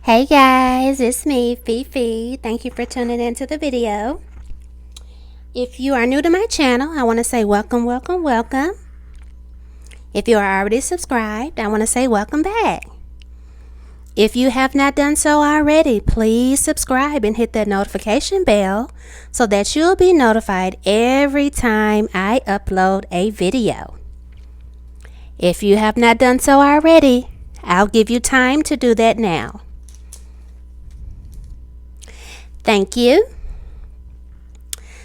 Hey guys, it's me, Fifi. Thank you for tuning into the video. If you are new to my channel, I want to say welcome. If you are already subscribed, I want to say welcome back. If you have not done so already, please subscribe and hit that notification bell so that you'll be notified every time I upload a video. If you have not done so already, I'll give you time to do that now. Thank you.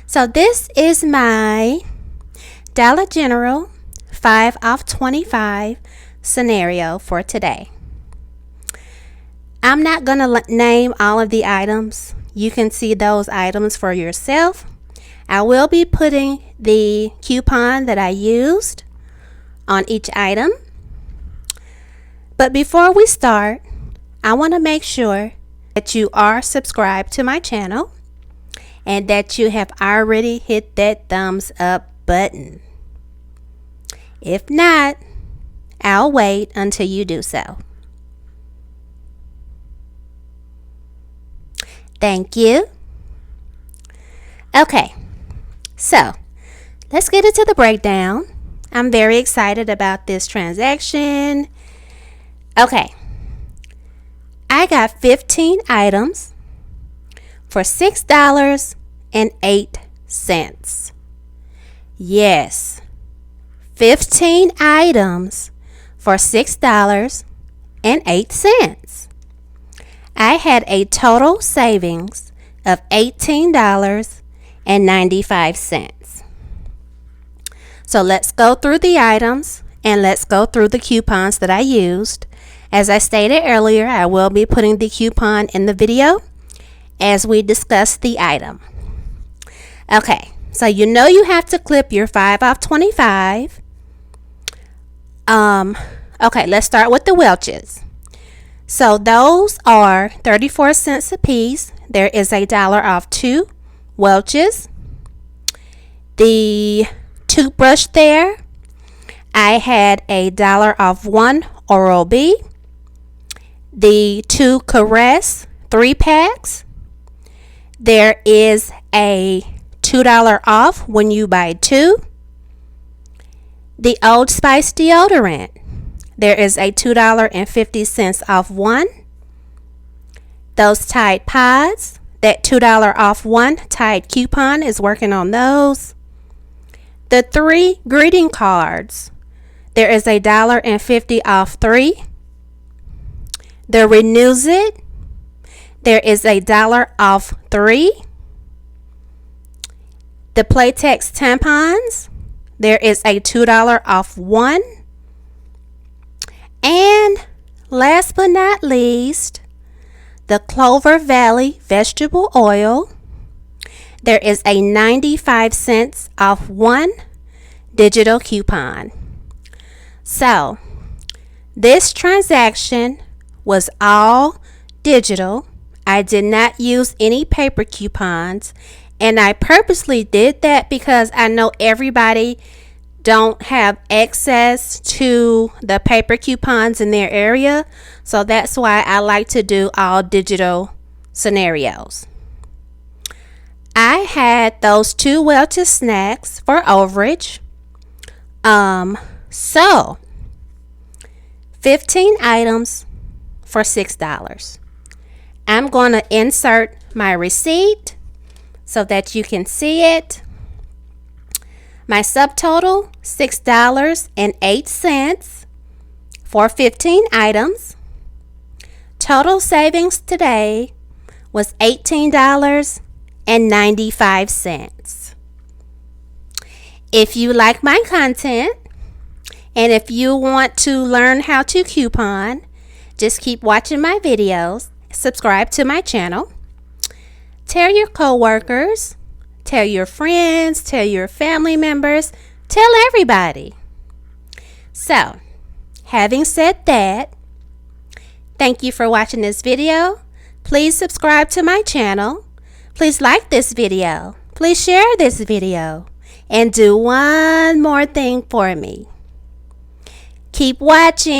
So this is my Dollar General 5 off 25 scenario for today. I'm not going to name all of the items. You can see those items for yourself. I will be putting the coupon that I used on each item. But before we start, I want to make sure that you are subscribed to my channel and that you have already hit that thumbs up button. If not, I'll wait until you do so. Thank you. Okay, so let's get into the breakdown. I'm very excited about this transaction. Okay, I got 15 items for $6.08. Yes, 15 items for $6.08. I had a total savings of $18.95. So let's go through the items and let's go through the coupons that I used. As I stated earlier, I will be putting the coupon in the video as we discuss the item. Okay, so you know you have to clip your 5 off 25. Okay, let's start with the Welch's. So those are 34 cents a piece. There is $1 off 2 Welch's. The toothbrush there, I had $1 off 1 Oral-B. The 2 Caress 3-packs, there is a $2 off when you buy 2. The Old Spice deodorant, there is a $2.50 off 1. Those Tide Pods, that $2 off 1 Tide coupon is working on those. The 3 greeting cards, there is $1.50 off 3. The Renews It, there is $1 off 3. The Playtex tampons, there is a $2 off 1. And last but not least, the Clover Valley vegetable oil, there is a 95 cents off 1 digital coupon. So this transaction was all digital. I did not use any paper coupons, and I purposely did that because I know everybody don't have access to the paper coupons in their area, so that's why I like to do all digital scenarios. I had those 2 Welch's snacks for overage. So 15 items for $6. I'm going to insert my receipt so that you can see it. My subtotal, $6.08 for 15 items. Total savings today was $18.95. If you like my content and if you want to learn how to coupon, just keep watching my videos, subscribe to my channel, tell your coworkers, tell your friends, tell your family members, tell everybody. So, having said that, thank you for watching this video. Please subscribe to my channel. Please like this video. Please share this video. And do one more thing for me. Keep watching.